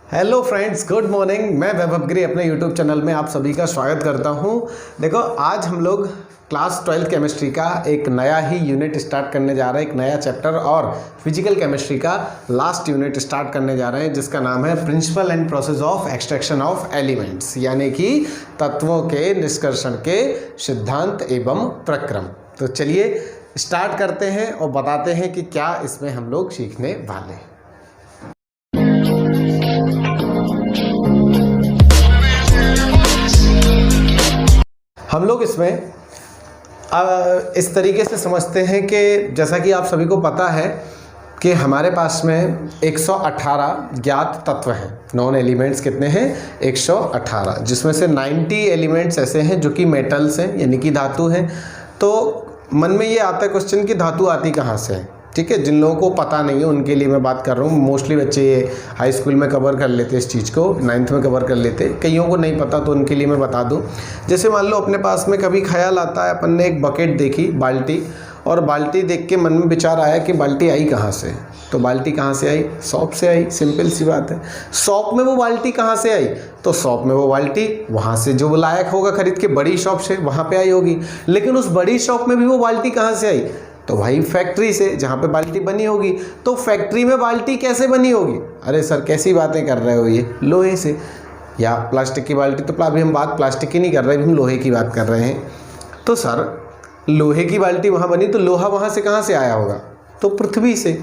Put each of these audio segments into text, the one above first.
Hello friends, good morning. मैं वैभव गिरी अपने YouTube channel में आप सभी का स्वागत करता हूं। देखो, आज हम लोग क्लास 12 केमिस्ट्री का एक नया ही यूनिट स्टार्ट करने जा रहे हैं, एक नया चैप्टर और फिजिकल केमिस्ट्री का लास्ट यूनिट स्टार्ट करने जा रहे हैं, जिसका नाम है principle and process of extraction of elements, यानी कि तत्वों के निष्कर्षण के सिद्धांत एवं प्रक्रम। तो चलिए स्टार्ट करते हैं और बताते हैं कि क्या इसमें हम लोग सीखने वाले हैं। हम लोग इसमें इस तरीके से समझते हैं कि जैसा कि आप सभी को पता है कि हमारे पास में 118 ज्ञात तत्व हैं। नॉन एलिमेंट्स कितने हैं? 118, जिसमें से 90 एलिमेंट्स ऐसे हैं जो कि मेटल्स हैं, यानी कि धातु हैं। तो मन में ये आता है क्वेश्चन कि धातु आती कहाँ से है। ठीक है, जिन लोगों को पता नहीं है उनके लिए मैं बात कर रहा हूँ। मोस्टली बच्चे ये हाई स्कूल में कवर कर लेते इस चीज़ को, 9th में कवर कर लेते। कईयों को नहीं पता तो उनके लिए मैं बता दूँ। जैसे मान लो अपने पास में कभी ख्याल आता है, अपन ने एक बकेट देखी, बाल्टी, और बाल्टी देख के मन में विचार आया कि बाल्टी आई कहाँ से। तो बाल्टी कहाँ से आई? शॉप से आई। सिंपल सी बात है। शॉप में वो बाल्टी कहाँ से आई? तो शॉप में वो बाल्टी वहाँ से जो लायक होगा खरीद के, बड़ी शॉप से, वहाँ पे आई होगी। लेकिन उस बड़ी शॉप में भी वो बाल्टी कहाँ से आई? तो भाई फैक्ट्री से, जहाँ पे बाल्टी बनी होगी। तो फैक्ट्री में बाल्टी कैसे बनी होगी? अरे सर कैसी बातें कर रहे हो, ये लोहे से या प्लास्टिक की बाल्टी। तो अभी हम बात प्लास्टिक की नहीं कर रहे, हम लोहे की बात कर रहे हैं। तो सर लोहे की बाल्टी वहाँ बनी, तो लोहा वहाँ से कहाँ से आया होगा? तो पृथ्वी से।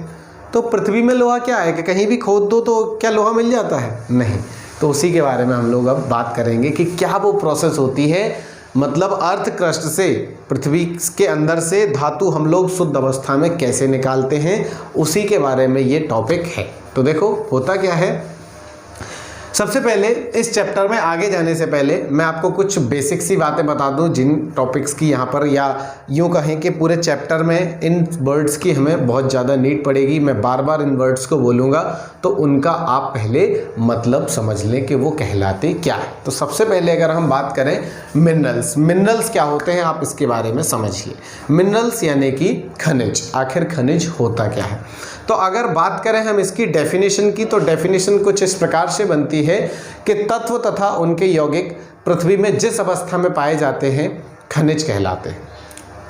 तो पृथ्वी में लोहा क्या है कि कहीं भी खोद दो तो क्या लोहा मिल जाता है? नहीं। तो उसी के बारे में हम लोग अब बात करेंगे कि क्या वो प्रोसेस होती है, मतलब अर्थ क्रस्ट से, पृथ्वी के अंदर से धातु हम लोग शुद्ध अवस्था में कैसे निकालते हैं, उसी के बारे में ये टॉपिक है। तो देखो होता क्या है। सबसे पहले इस चैप्टर में आगे जाने से पहले मैं आपको कुछ बेसिक सी बातें बता दूं, जिन टॉपिक्स की यहाँ पर, या यूँ कहें कि पूरे चैप्टर में इन वर्ड्स की हमें बहुत ज़्यादा नीड पड़ेगी। मैं बार बार इन वर्ड्स को बोलूँगा तो उनका आप पहले मतलब समझ लें कि वो कहलाते क्या है। तो सबसे पहले अगर हम बात करें मिनरल्स, मिनरल्स क्या होते हैं आप इसके बारे में समझिए। मिनरल्स यानी कि खनिज। आखिर खनिज होता क्या है? तो अगर बात करें हम इसकी डेफिनेशन की, तो डेफिनेशन कुछ इस प्रकार से बनती है कि तत्व तथा उनके यौगिक पृथ्वी में जिस अवस्था में पाए जाते हैं खनिज कहलाते हैं।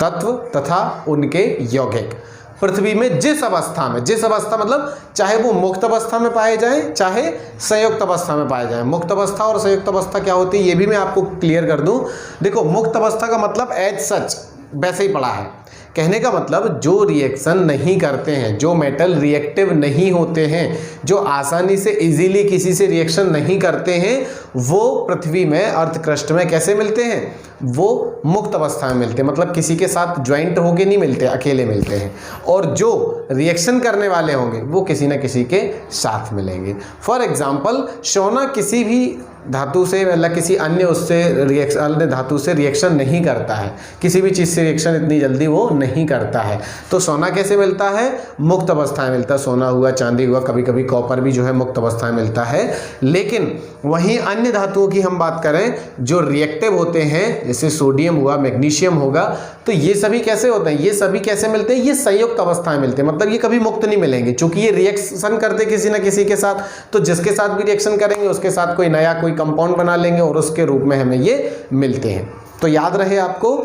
तत्व तथा उनके यौगिक पृथ्वी में जिस अवस्था में, जिस अवस्था मतलब चाहे वो मुक्त अवस्था में पाए जाएं, चाहे संयुक्त अवस्था में पाए जाएं। मुक्त अवस्था और संयुक्त अवस्था क्या होती है ये भी मैं आपको क्लियर कर दूं। देखो, मुक्त अवस्था का मतलब एज सच वैसे ही पड़ा है। कहने का मतलब जो रिएक्शन नहीं करते हैं, जो मेटल रिएक्टिव नहीं होते हैं, जो आसानी से इजीली किसी से रिएक्शन नहीं करते हैं, वो पृथ्वी में, अर्थ क्रस्ट में कैसे मिलते हैं? वो मुक्त अवस्था में मिलते हैं। मतलब किसी के साथ ज्वाइंट होके नहीं मिलते, अकेले मिलते हैं। और जो रिएक्शन करने वाले होंगे वो किसी न किसी के साथ मिलेंगे। फॉर एग्जाम्पल, सोना किसी भी धातु से, मतलब किसी अन्य उससे रिएक्शन, अन्य धातु से रिएक्शन नहीं करता है। किसी भी चीज़ से रिएक्शन इतनी जल्दी वो नहीं करता है। तो सोना कैसे मिलता है? मुक्त अवस्था में मिलता है। सोना हुआ, चांदी हुआ, कभी कभी कॉपर भी जो है मुक्त अवस्था में मिलता है। लेकिन वहीं अन्य धातुओं की हम बात करें जो रिएक्टिव होते हैं, जैसे सोडियम हुआ, मैग्नीशियम होगा, तो ये सभी कैसे होते हैं? ये सभी कैसे मिलते हैं? ये संयुक्त अवस्था में मिलते हैं। मतलब ये कभी मुक्त नहीं मिलेंगे, क्योंकि ये रिएक्शन करते किसी न किसी के साथ। तो जिसके साथ भी रिएक्शन करेंगे उसके साथ कोई नया कोई कंपाउंड बना लेंगे और उसके रूप में हमें ये मिलते हैं। तो याद रहे आपको,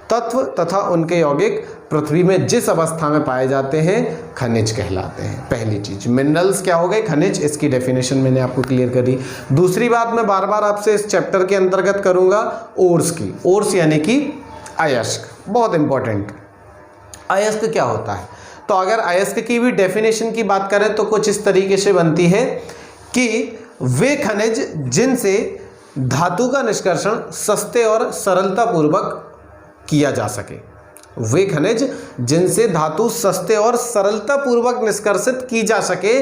तत्व तथा उनके यौगिक पृथ्वी में जिस अवस्था में पाए जाते हैं खनिज कहलाते हैं। पहली चीज, मिनरल्स क्या हो गए? खनिज। इसकी डेफिनेशन मैंने आपको क्लियर करी। दूसरी बात मैं बार बार आपसे इस चैप्टर के अंतर्गत करूंगा ओर्स की। ओर्स यानी कि अयस्क, बहुत इंपॉर्टेंट। अयस्क क्या होता है? तो अगर अयस्क की भी डेफिनेशन की बात करें तो कुछ इस तरीके से बनती है कि वे खनिज जिनसे धातु का निष्कर्षण सस्ते और सरलता पूर्वक किया जा सके। वे खनिज जिनसे धातु सस्ते और सरलता पूर्वक निष्कर्षित की जा सके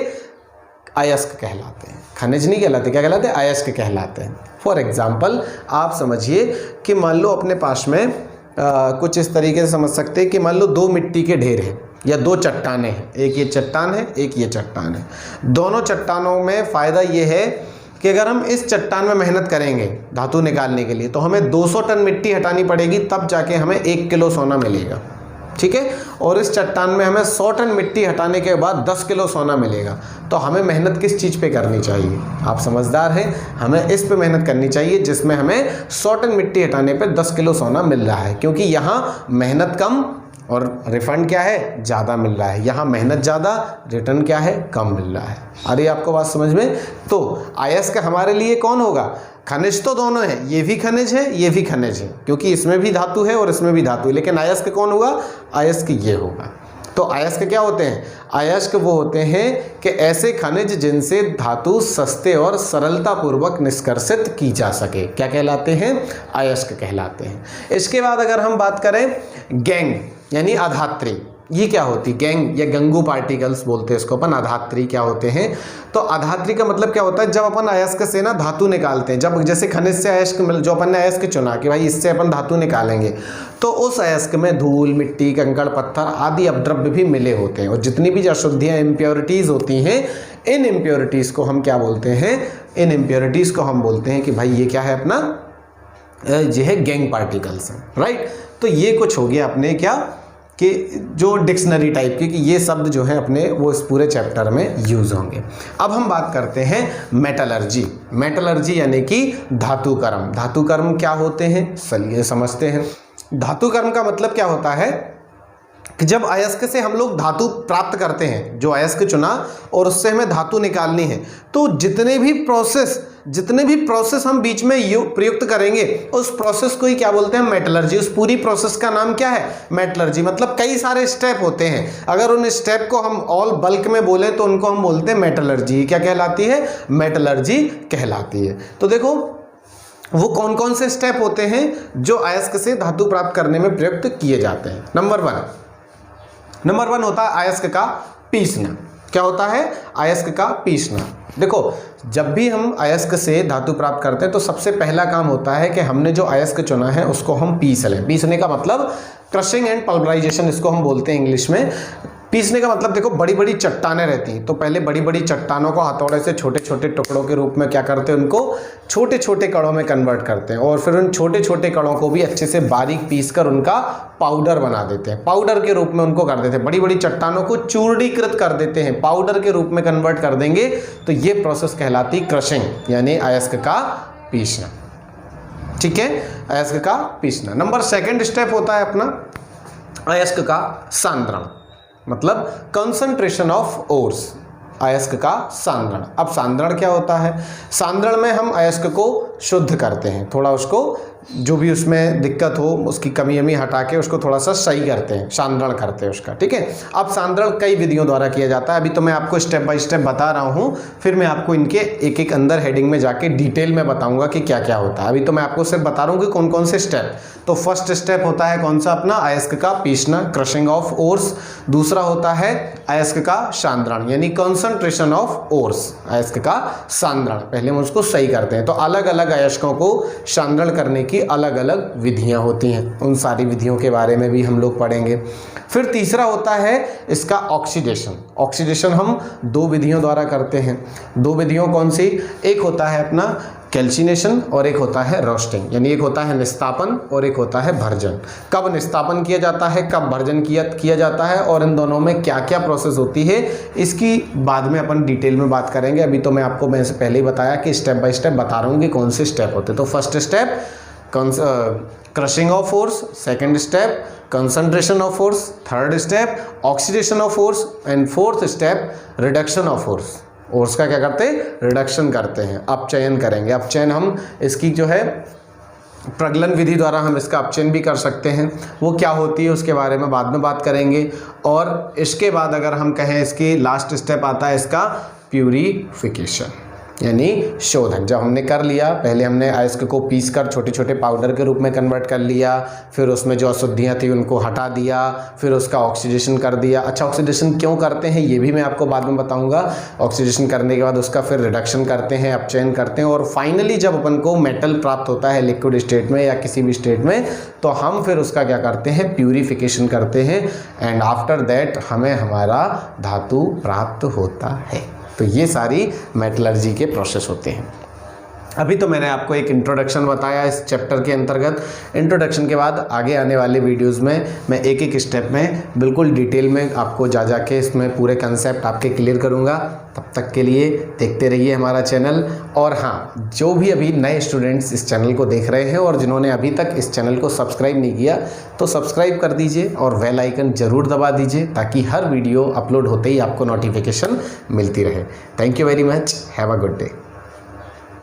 अयस्क कहलाते हैं। खनिज नहीं कहलाते, क्या कहलाते हैं? अयस्क कहलाते हैं। फॉर एग्जाम्पल आप समझिए कि मान लो अपने पास में कुछ इस तरीके से समझ सकते हैं कि मान लो दो मिट्टी के ढेर हैं या दो चट्टानें हैं। एक ये चट्टान है, एक ये चट्टान है। दोनों चट्टानों में फ़ायदा ये है कि अगर हम इस चट्टान में मेहनत करेंगे धातु निकालने के लिए तो हमें 200 टन मिट्टी हटानी पड़ेगी, तब जाके हमें 1 किलो सोना मिलेगा। ठीक है, और इस चट्टान में हमें 100 टन मिट्टी हटाने के बाद 10 किलो सोना मिलेगा। तो हमें मेहनत किस चीज़ पे करनी चाहिए? आप समझदार हैं, हमें इस पे मेहनत करनी चाहिए जिसमें हमें 100 टन मिट्टी हटाने पे 10 किलो सोना मिल रहा है, क्योंकि यहाँ मेहनत कम और रिफंड क्या है, ज़्यादा मिल रहा है। यहाँ मेहनत ज़्यादा, रिटर्न क्या है, कम मिल रहा है। अरे आपको बात समझ में? तो अयस्क हमारे लिए कौन होगा? खनिज तो दोनों है, ये भी खनिज है, ये भी खनिज है, क्योंकि इसमें भी धातु है और इसमें भी धातु है, लेकिन अयस्क कौन होगा? अयस्क ये होगा। तो अयस्क क्या होते हैं? अयस्क वो होते हैं कि ऐसे खनिज जिनसे धातु सस्ते और सरलता पूर्वक निष्कर्षित की जा सके, क्या कहलाते हैं? अयस्क कहलाते हैं। इसके बाद अगर हम बात करें गैंग यानी अधात्री, ये क्या होती है? गैंग या गंगू पार्टिकल्स बोलते हैं इसको अपन। अधात्री क्या होते हैं? तो अधात्री का मतलब क्या होता है? जब अपन अयस्क से ना धातु निकालते हैं, जब जैसे खनिज से अयस्क जो अपन ने अयस्क चुना कि भाई इससे अपन धातु निकालेंगे, तो उस अयस्क में धूल, मिट्टी, कंकड़, पत्थर आदि अपद्रव्य भी मिले होते हैं, और जितनी भी अशुद्धियाँ, इम्प्योरिटीज़ होती हैं, इन इम्प्योरिटीज़ को हम क्या बोलते हैं? इन इम्प्योरिटीज़ को हम बोलते हैं कि भाई ये क्या है अपना, ये है गैंग पार्टिकल्स हैं, राइट। तो ये कुछ हो गया अपने क्या कि जो डिक्शनरी टाइप के, कि ये शब्द जो है अपने वो इस पूरे चैप्टर में यूज़ होंगे। अब हम बात करते हैं मेटलर्जी। मेटलर्जी यानी कि धातु कर्म। धातु कर्म क्या होते हैं, चलिए समझते हैं। धातु कर्म का मतलब क्या होता है कि जब अयस्क से हम लोग धातु प्राप्त करते हैं, जो अयस्क चुना और उससे हमें धातु निकालनी है, तो जितने भी प्रोसेस हम बीच में प्रयुक्त करेंगे, उस प्रोसेस को ही क्या बोलते हैं? मेटलर्जी। उस पूरी प्रोसेस का नाम क्या है? मेटलर्जी। मतलब कई सारे स्टेप होते हैं, अगर उन स्टेप को हम ऑल बल्क में बोले तो उनको हम बोलते हैं मेटलर्जी। क्या कहलाती है? मेटलर्जी कहलाती है। तो देखो वो कौन कौन से स्टेप होते हैं जो अयस्क से धातु प्राप्त करने में प्रयुक्त किए जाते हैं। नंबर वन होता है अयस्क का पीसना। क्या होता है? अयस्क का पीसना। देखो जब भी हम अयस्क से धातु प्राप्त करते हैं तो सबसे पहला काम होता है कि हमने जो अयस्क चुना है उसको हम पीस लें। पीसने का मतलब क्रशिंग एंड पल्वराइजेशन इसको हम बोलते हैं इंग्लिश में। पीसने का मतलब देखो बड़ी बड़ी चट्टानें रहती हैं, तो पहले बड़ी बड़ी चट्टानों को हथौड़े से छोटे छोटे टुकड़ों के रूप में क्या करते हैं, उनको छोटे छोटे कणों में कन्वर्ट करते हैं, और फिर उन छोटे छोटे कणों को भी अच्छे से बारीक पीसकर उनका पाउडर बना देते हैं। पाउडर के रूप में उनको कर देते हैं, बड़ी बड़ी चट्टानों को चूर्णीकृत कर देते हैं, पाउडर के रूप में कन्वर्ट कर देंगे। तो ये प्रोसेस कहलाती क्रशिंग यानी अयस्क का पीसना। ठीक है, अयस्क का पीसना। नंबर सेकंड स्टेप होता है अपना अयस्क का सांद्रण, मतलब कंसंट्रेशन ऑफ ओर्स। अयस्क का सांद्रण। अब सांद्रण क्या होता है? सांद्रण में हम अयस्क को शुद्ध करते हैं, थोड़ा उसको जो भी उसमें दिक्कत हो उसकी कमी अमी हटा के उसको थोड़ा सा सही करते हैं, सांद्रण करते हैं उसका। ठीक है, अब सांद्रण कई विधियों द्वारा किया जाता है। अभी तो मैं आपको स्टेप बाय स्टेप बता रहा हूँ, फिर मैं आपको इनके एक एक अंदर हेडिंग में जाके डिटेल में बताऊंगा कि क्या क्या होता है। अभी तो मैं आपको सिर्फ बता रहा हूँ कि कौन कौन से स्टेप। तो फर्स्ट स्टेप होता है कौन सा अपना? अयस्क का पीसना, क्रशिंग ऑफ ओर्स। दूसरा होता है अयस्क का सांद्रण यानी कंसंट्रेशन ऑफ ओर्स, अयस्क का सांद्रण। पहले हम उसको सही करते हैं। तो अलग अलग अयस्कों को सांद्रण करने की अलग अलग विधियां होती हैं, उन सारी विधियों के बारे में भी हम लोग पढ़ेंगे। फिर तीसरा होता है इसका ऑक्सीडेशन। ऑक्सीडेशन हम दो विधियों द्वारा करते हैं। दो विधियों कौन सी? एक होता है अपना कैल्सिनेशन और एक होता है रोस्टिंग, यानी एक होता है निस्तापन और एक होता है भर्जन। कब निस्तापन किया जाता है, कब भर्जन किया जाता है, और इन दोनों में क्या क्या प्रोसेस होती है, इसकी बाद में अपन डिटेल में बात करेंगे। अभी तो मैं आपको मैंने पहले ही बताया कि स्टेप बाय स्टेप बता रहा हूँ कि कौन से स्टेप होते हैं। तो first step crushing of force, second step concentration of force, third step oxidation of force, and fourth step reduction of force. Ores का क्या करते हैं? रिडक्शन करते हैं, अपचयन करेंगे। अपचयन हम इसकी जो है प्रगलन विधि द्वारा हम इसका अपचयन भी कर सकते हैं। वो क्या होती है उसके बारे में बाद में बात करेंगे। और इसके बाद अगर हम कहें इसकी लास्ट स्टेप आता है इसका प्यूरिफिकेशन यानी शोधन। जब हमने कर लिया, पहले हमने अयस्क को पीसकर छोटे छोटे पाउडर के रूप में कन्वर्ट कर लिया, फिर उसमें जो अशुद्धियाँ थी उनको हटा दिया, फिर उसका ऑक्सीडेशन कर दिया। अच्छा, ऑक्सीडेशन क्यों करते हैं ये भी मैं आपको बाद में बताऊंगा। ऑक्सीडेशन करने के बाद उसका फिर रिडक्शन करते हैं, अपचयन करते हैं, और फाइनली जब अपन को मेटल प्राप्त होता है लिक्विड स्टेट में या किसी भी स्टेट में, तो हम फिर उसका क्या करते हैं? प्यूरिफिकेशन करते हैं, एंड आफ्टर दैट हमें हमारा धातु प्राप्त होता है। तो ये सारी मेटलर्जी के प्रोसेस होते हैं। अभी तो मैंने आपको एक इंट्रोडक्शन बताया इस चैप्टर के अंतर्गत। इंट्रोडक्शन के बाद आगे आने वाले वीडियोस में मैं एक एक स्टेप में बिल्कुल डिटेल में आपको जा के इसमें पूरे कंसेप्ट आपके क्लियर करूंगा। तब तक के लिए देखते रहिए हमारा चैनल। और हाँ, जो भी अभी नए स्टूडेंट्स इस चैनल को देख रहे हैं और जिन्होंने अभी तक इस चैनल को सब्सक्राइब नहीं किया तो सब्सक्राइब कर दीजिए और बेल आइकन ज़रूर दबा दीजिए ताकि हर वीडियो अपलोड होते ही आपको नोटिफिकेशन मिलती रहे। Thank you very much. Have a good day.